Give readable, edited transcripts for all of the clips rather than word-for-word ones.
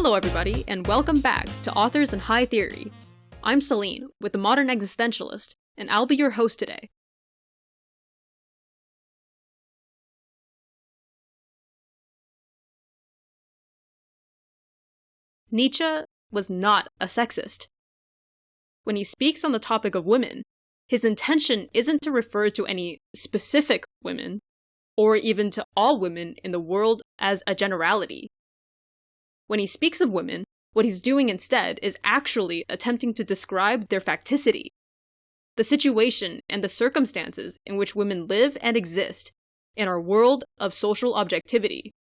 Hello everybody, and welcome back to Authors in High Theory. I'm Celine, with the Modern Existentialist, and I'll be your host today. Nietzsche was not a sexist. When he speaks on the topic of women, his intention isn't to refer to any specific women, or even to all women in the world as a generality. When he speaks of women, what he's doing instead is actually attempting to describe their facticity, the situation and the circumstances in which women live and exist in our world of social objectivity.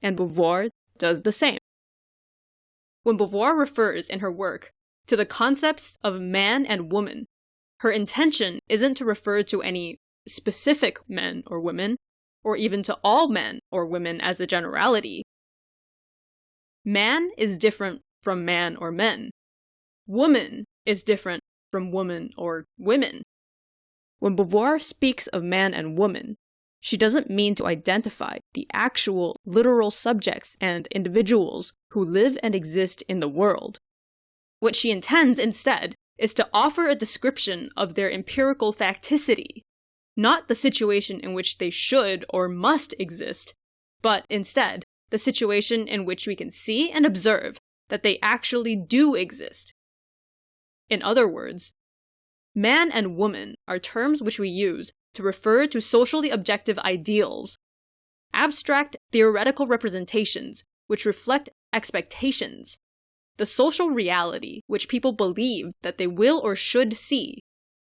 And Beauvoir does the same. When Beauvoir refers in her work to the concepts of man and woman, her intention isn't to refer to any specific men or women, or even to all men or women as a generality. Man is different from man or men. Woman is different from woman or women. When Beauvoir speaks of man and woman, she doesn't mean to identify the actual literal subjects and individuals who live and exist in the world. What she intends instead is to offer a description of their empirical facticity, not the situation in which they should or must exist, but instead the situation in which we can see and observe that they actually do exist. In other words, man and woman are terms which we use to refer to socially objective ideals, abstract theoretical representations which reflect expectations, the social reality which people believe that they will or should see,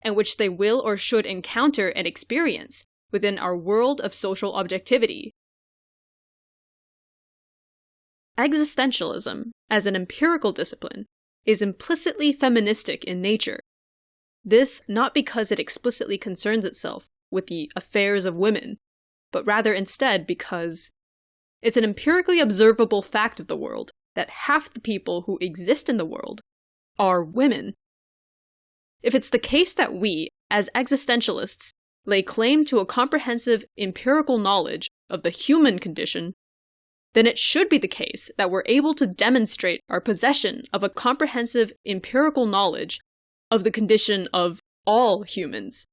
and which they will or should encounter and experience within our world of social objectivity. Existentialism, as an empirical discipline, is implicitly feministic in nature. This not because it explicitly concerns itself with the affairs of women, but rather instead because it's an empirically observable fact of the world that half the people who exist in the world are women. If it's the case that we, as existentialists, lay claim to a comprehensive empirical knowledge of the human condition, then it should be the case that we're able to demonstrate our possession of a comprehensive empirical knowledge of the condition of all humans.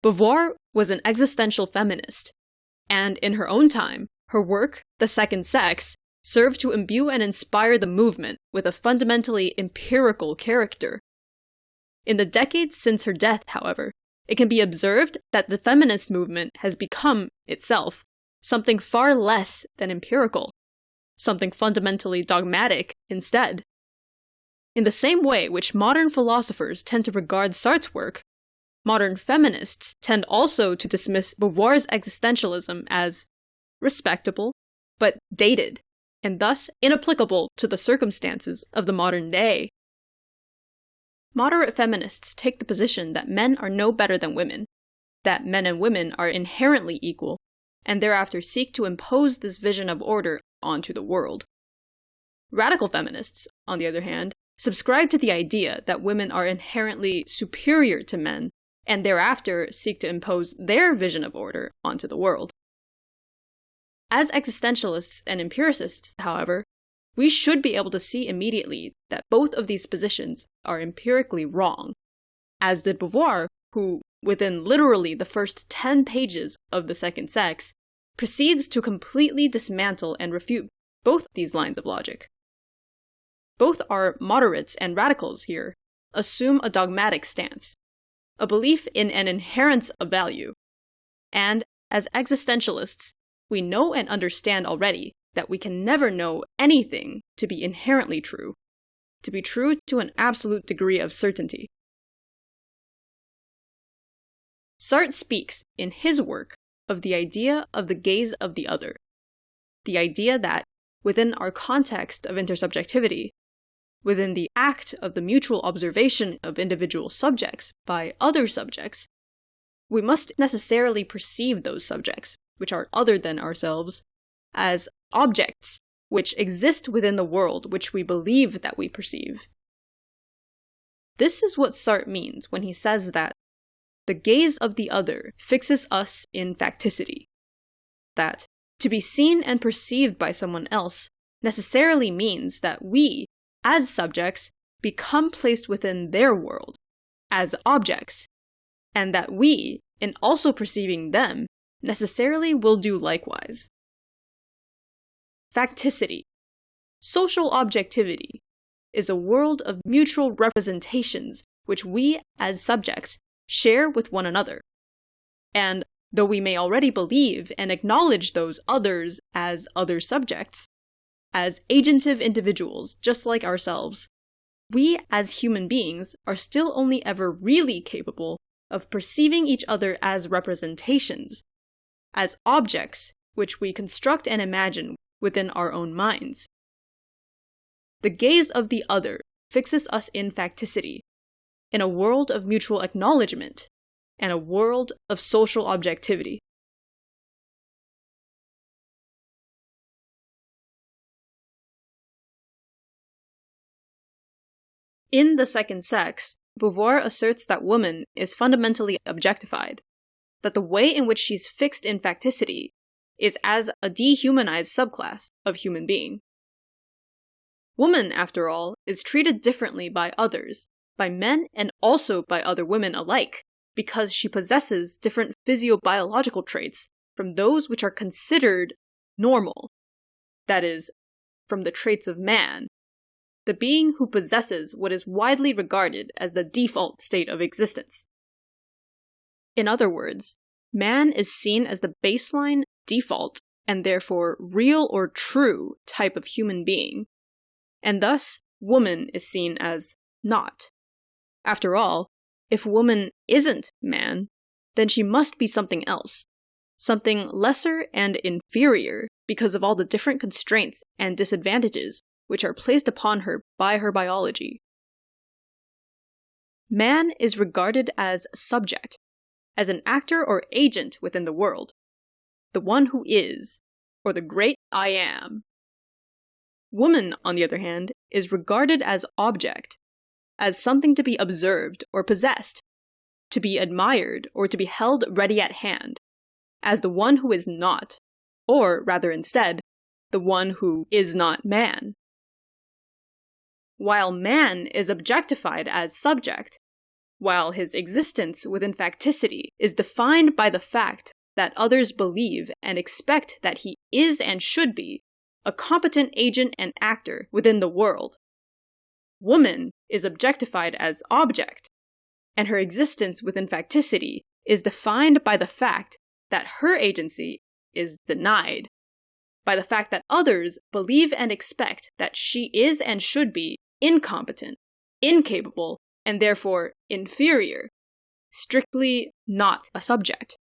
Beauvoir was an existential feminist, and in her own time, her work, The Second Sex, served to imbue and inspire the movement with a fundamentally empirical character. In the decades since her death, however, it can be observed that the feminist movement has become, itself, something far less than empirical, something fundamentally dogmatic instead. In the same way which modern philosophers tend to regard Sartre's work, modern feminists tend also to dismiss Beauvoir's existentialism as respectable, but dated, and thus inapplicable to the circumstances of the modern day. Moderate feminists take the position that men are no better than women, that men and women are inherently equal, and thereafter seek to impose this vision of order onto the world. Radical feminists, on the other hand, subscribe to the idea that women are inherently superior to men, and thereafter seek to impose their vision of order onto the world. As existentialists and empiricists, however, we should be able to see immediately that both of these positions are empirically wrong, as did Beauvoir, who, within literally the first 10 pages of The Second Sex, proceeds to completely dismantle and refute both these lines of logic. Both our moderates and radicals here assume a dogmatic stance, a belief in an inherence of value, and as existentialists, we know and understand already that we can never know anything to be inherently true, to be true to an absolute degree of certainty. Sartre speaks in his work of the idea of the gaze of the other, the idea that, within our context of intersubjectivity, within the act of the mutual observation of individual subjects by other subjects, we must necessarily perceive those subjects, which are other than ourselves, as objects which exist within the world which we believe that we perceive. This is what Sartre means when he says that the gaze of the other fixes us in facticity, that To be seen and perceived by someone else necessarily means that we, as subjects, become placed within their world, as objects, and that we, in also perceiving them, necessarily will do likewise. Facticity, social objectivity, is a world of mutual representations which we, as subjects, share with one another. And though we may already believe and acknowledge those others as other subjects, as agentive individuals just like ourselves, we as human beings are still only ever really capable of perceiving each other as representations, as objects which we construct and imagine within our own minds. The gaze of the other fixes us in facticity, in a world of mutual acknowledgement, and a world of social objectivity. In The Second Sex, Beauvoir asserts that woman is fundamentally objectified, that the way in which she's fixed in facticity is as a dehumanized subclass of human being. Woman, after all, is treated differently by others, by men and also by other women alike, because she possesses different physiobiological traits from those which are considered normal, that is, from the traits of man, the being who possesses what is widely regarded as the default state of existence. In other words, man is seen as the baseline, default, and therefore real or true type of human being, and thus woman is seen as not. After all, if woman isn't man, then she must be something else, something lesser and inferior because of all the different constraints and disadvantages which are placed upon her by her biology. Man is regarded as subject, as an actor or agent within the world, the one who is, or the great I am. Woman, on the other hand, is regarded as object, as something to be observed or possessed, to be admired or to be held ready at hand, as the one who is not, or rather instead, the one who is not man. While man is objectified as subject, while his existence within facticity is defined by the fact that others believe and expect that he is and should be a competent agent and actor within the world, woman is objectified as object, and her existence within facticity is defined by the fact that her agency is denied, by the fact that others believe and expect that she is and should be incompetent, incapable, and therefore inferior, strictly not a subject.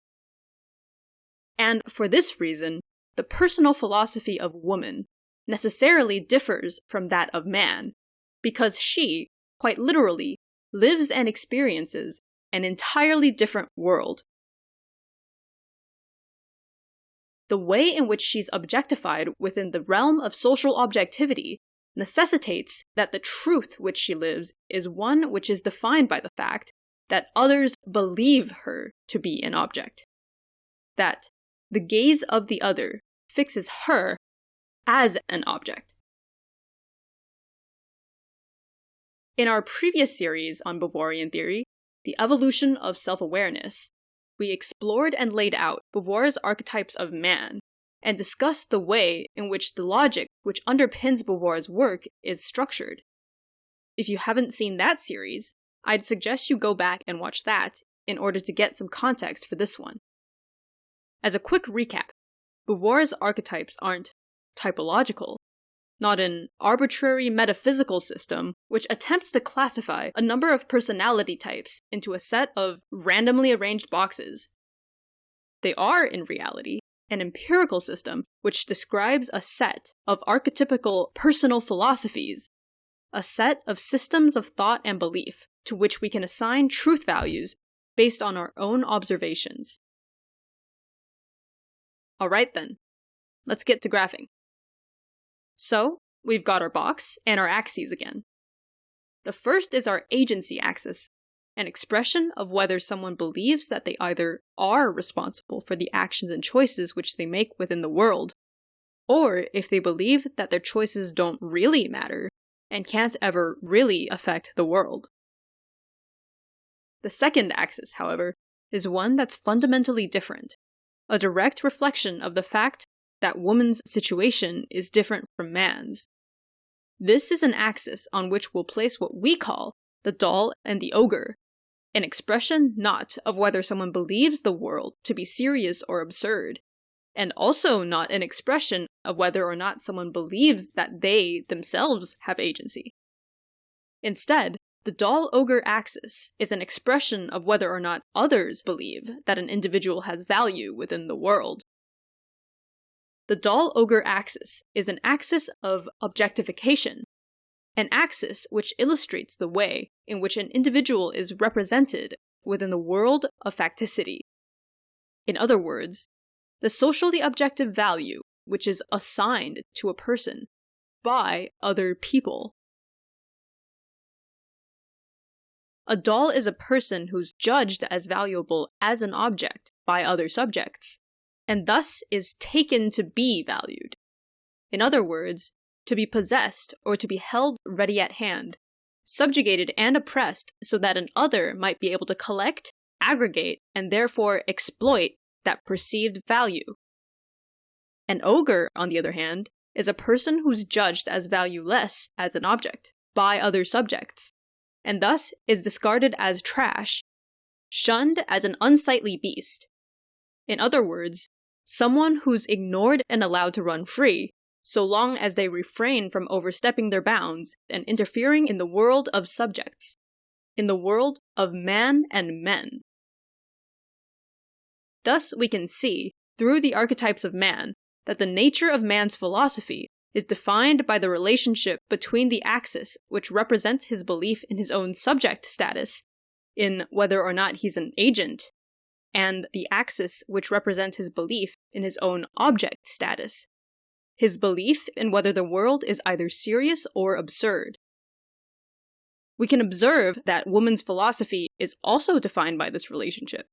And for this reason, the personal philosophy of woman necessarily differs from that of man, because she, quite literally, lives and experiences an entirely different world. The way in which she's objectified within the realm of social objectivity necessitates that the truth which she lives is one which is defined by the fact that others believe her to be an object, that the gaze of the other fixes her as an object. In our previous series on Beauvoirian theory, The Evolution of Self-Awareness, we explored and laid out Beauvoir's archetypes of man, and discussed the way in which the logic which underpins Beauvoir's work is structured. If you haven't seen that series, I'd suggest you go back and watch that in order to get some context for this one. As a quick recap, Beauvoir's archetypes aren't typological, not an arbitrary metaphysical system which attempts to classify a number of personality types into a set of randomly arranged boxes. They are, in reality, an empirical system which describes a set of archetypical personal philosophies, a set of systems of thought and belief to which we can assign truth values based on our own observations. Alright then, let's get to graphing. So, we've got our box and our axes again. The first is our agency axis, an expression of whether someone believes that they either are responsible for the actions and choices which they make within the world, or if they believe that their choices don't really matter and can't ever really affect the world. The second axis, however, is one that's fundamentally different, a direct reflection of the fact that woman's situation is different from man's. This is an axis on which we'll place what we call the doll and the ogre, an expression not of whether someone believes the world to be serious or absurd, and also not an expression of whether or not someone believes that they themselves have agency. Instead, the doll-ogre axis is an expression of whether or not others believe that an individual has value within the world. The doll-ogre axis is an axis of objectification, an axis which illustrates the way in which an individual is represented within the world of facticity. In other words, the socially objective value which is assigned to a person by other people. A doll is a person who's judged as valuable as an object by other subjects, and thus is taken to be valued. In other words, to be possessed or to be held ready at hand, subjugated and oppressed so that an other might be able to collect, aggregate, and therefore exploit that perceived value. An ogre, on the other hand, is a person who's judged as valueless as an object by other subjects, and thus is discarded as trash, shunned as an unsightly beast. In other words, someone who's ignored and allowed to run free, so long as they refrain from overstepping their bounds and interfering in the world of subjects, in the world of man and men. Thus we can see, through the archetypes of man, that the nature of man's philosophy is defined by the relationship between the axis which represents his belief in his own subject status, in whether or not he's an agent, and the axis which represents his belief in his own object status, his belief in whether the world is either serious or absurd. We can observe that woman's philosophy is also defined by this relationship.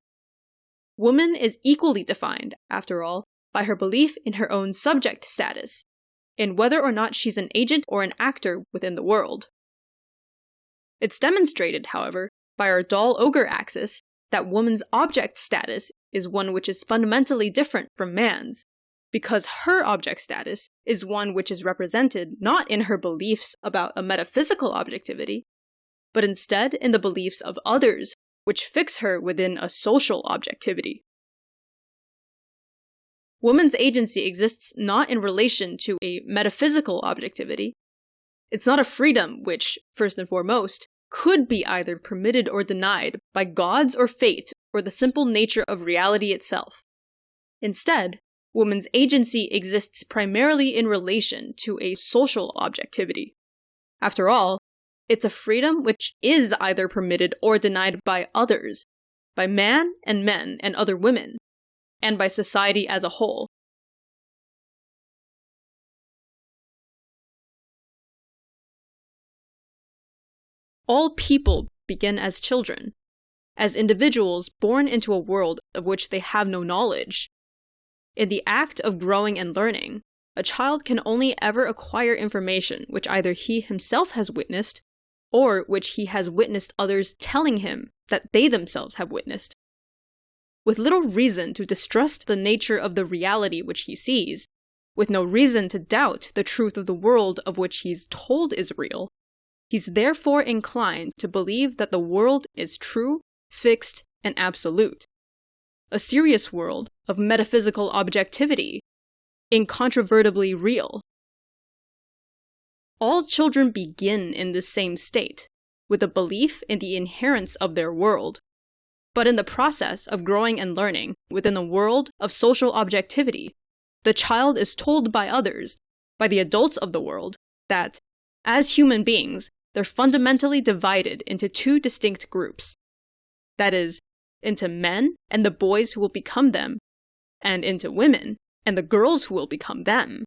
Woman is equally defined, after all, by her belief in her own subject status, in whether or not she's an agent or an actor within the world. It's demonstrated, however, by our doll-ogre axis that woman's object status is one which is fundamentally different from man's, because her object status is one which is represented not in her beliefs about a metaphysical objectivity, but instead in the beliefs of others, which fix her within a social objectivity. Woman's agency exists not in relation to a metaphysical objectivity. It's not a freedom which, first and foremost, could be either permitted or denied by gods or fate or the simple nature of reality itself. Instead, woman's agency exists primarily in relation to a social objectivity. After all, it's a freedom which is either permitted or denied by others, by man and men and other women, and by society as a whole. All people begin as children, as individuals born into a world of which they have no knowledge. In the act of growing and learning, a child can only ever acquire information which either he himself has witnessed, or which he has witnessed others telling him that they themselves have witnessed. With little reason to distrust the nature of the reality which he sees, with no reason to doubt the truth of the world of which he's told is real, he's therefore inclined to believe that the world is true, fixed, and absolute. A serious world of metaphysical objectivity, incontrovertibly real. All children begin in this same state, with a belief in the inherence of their world. But in the process of growing and learning within the world of social objectivity, the child is told by others, by the adults of the world, that, as human beings, they're fundamentally divided into two distinct groups. That is, into men and the boys who will become them, and into women and the girls who will become them.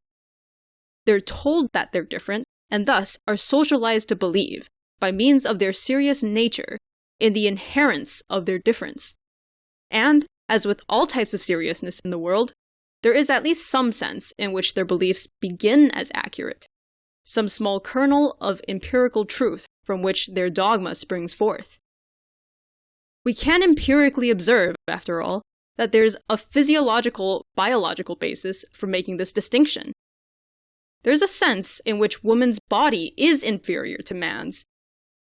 They're told that they're different, and thus are socialized to believe, by means of their serious nature, in the inherence of their difference. And, as with all types of seriousness in the world, there is at least some sense in which their beliefs begin as accurate, some small kernel of empirical truth from which their dogma springs forth. We can empirically observe, after all, that there's a physiological, biological basis for making this distinction. There's a sense in which woman's body is inferior to man's.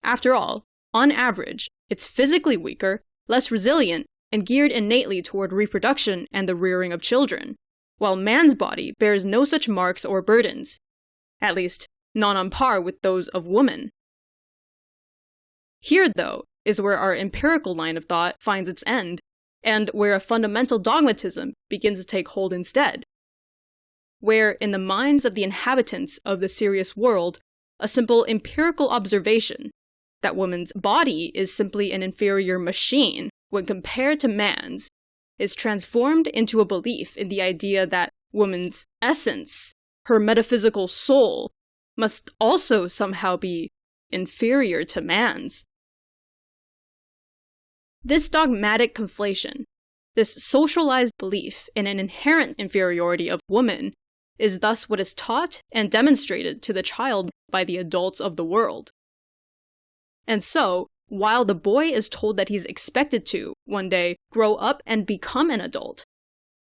After all, on average, it's physically weaker, less resilient, and geared innately toward reproduction and the rearing of children, while man's body bears no such marks or burdens, at least not on par with those of woman. Here, though, is where our empirical line of thought finds its end, and where a fundamental dogmatism begins to take hold instead. Where, in the minds of the inhabitants of the serious world, a simple empirical observation that woman's body is simply an inferior machine when compared to man's is transformed into a belief in the idea that woman's essence, her metaphysical soul, must also somehow be inferior to man's. This dogmatic conflation, this socialized belief in an inherent inferiority of woman, is thus what is taught and demonstrated to the child by the adults of the world. And so, while the boy is told that he's expected to, one day, grow up and become an adult,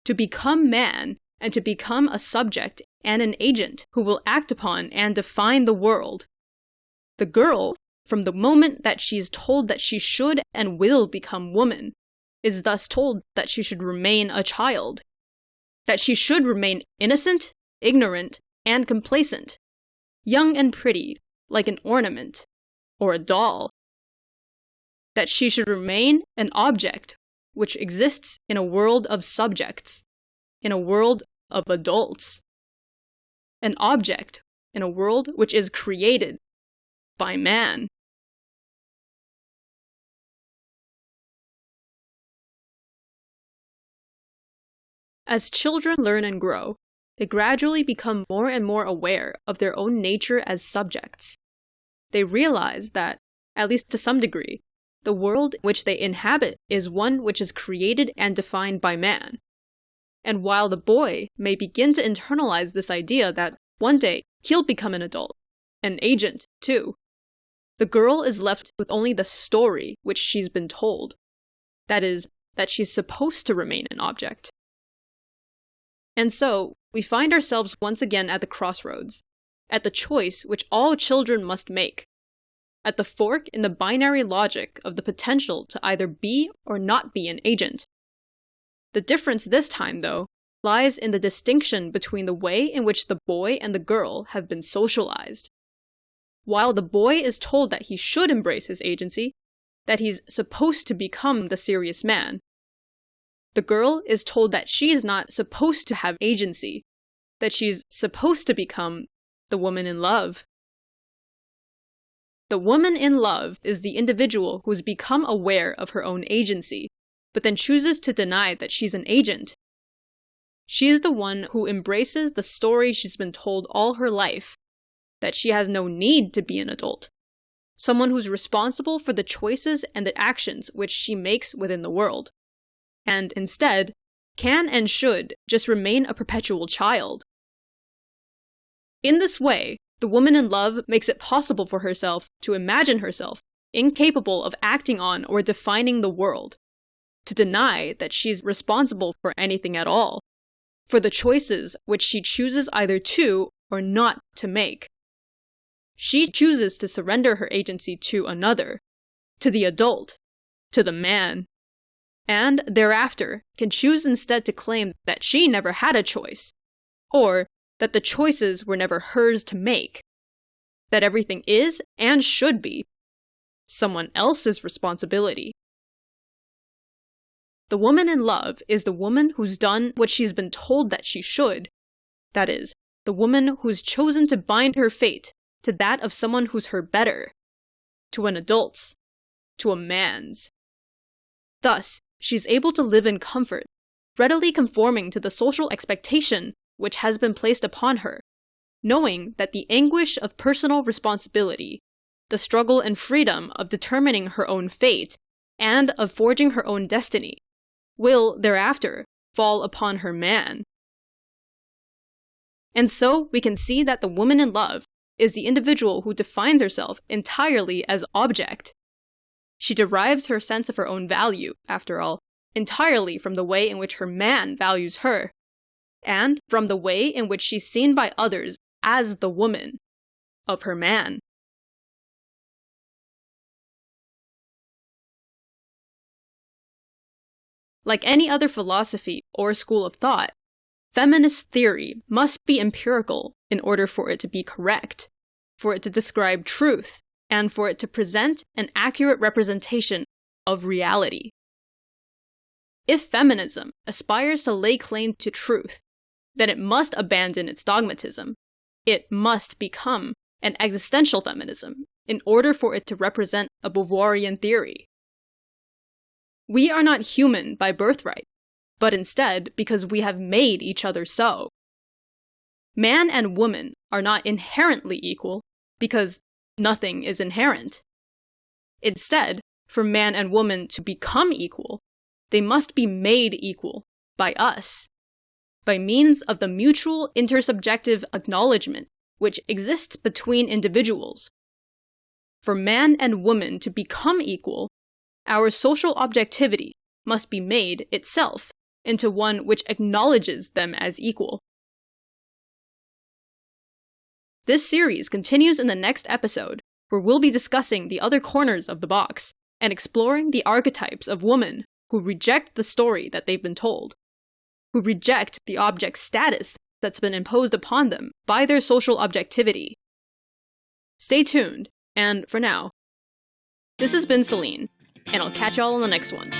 to become man, and to become a subject and an agent who will act upon and define the world, the girl, from the moment that she's told that she should and will become woman, is thus told that she should remain a child, that she should remain innocent, ignorant, and complacent, young and pretty, like an ornament, or a doll, that she should remain an object which exists in a world of subjects, in a world of adults, an object in a world which is created by man. As children learn and grow, they gradually become more and more aware of their own nature as subjects. They realize that, at least to some degree, the world which they inhabit is one which is created and defined by man. And while the boy may begin to internalize this idea that one day he'll become an adult, an agent too, the girl is left with only the story which she's been told. That is, that she's supposed to remain an object. And so, we find ourselves once again at the crossroads, at the choice which all children must make, at the fork in the binary logic of the potential to either be or not be an agent. The difference this time, though, lies in the distinction between the way in which the boy and the girl have been socialized. While the boy is told that he should embrace his agency, that he's supposed to become the serious man, the girl is told that she's not supposed to have agency, that she's supposed to become the woman in love. The woman in love is the individual who's become aware of her own agency, but then chooses to deny that she's an agent. She's the one who embraces the story she's been told all her life, that she has no need to be an adult, someone who's responsible for the choices and the actions which she makes within the world, and instead, can and should just remain a perpetual child. In this way, the woman in love makes it possible for herself to imagine herself incapable of acting on or defining the world, to deny that she's responsible for anything at all, for the choices which she chooses either to or not to make. She chooses to surrender her agency to another, to the adult, to the man, and thereafter can choose instead to claim that she never had a choice, or that the choices were never hers to make, that everything is and should be someone else's responsibility. The woman in love is the woman who's done what she's been told that she should, that is, the woman who's chosen to bind her fate to that of someone who's her better, to an adult's, to a man's. Thus, she's able to live in comfort, readily conforming to the social expectation which has been placed upon her, knowing that the anguish of personal responsibility, the struggle and freedom of determining her own fate and of forging her own destiny, will, thereafter, fall upon her man. And so we can see that the woman in love is the individual who defines herself entirely as object. She derives her sense of her own value, after all, entirely from the way in which her man values her, and from the way in which she's seen by others as the woman of her man. Like any other philosophy or school of thought, feminist theory must be empirical in order for it to be correct, for it to describe truth, and for it to present an accurate representation of reality. If feminism aspires to lay claim to truth, then it must abandon its dogmatism. It must become an existential feminism in order for it to represent a Beauvoirian theory. We are not human by birthright, but instead because we have made each other so. Man and woman are not inherently equal because nothing is inherent. Instead, for man and woman to become equal, they must be made equal by us, by means of the mutual intersubjective acknowledgement which exists between individuals. For man and woman to become equal, our social objectivity must be made itself into one which acknowledges them as equal. This series continues in the next episode, where we'll be discussing the other corners of the box and exploring the archetypes of women who reject the story that they've been told, who reject the object status that's been imposed upon them by their social objectivity. Stay tuned, and for now, this has been Celine, and I'll catch y'all on the next one.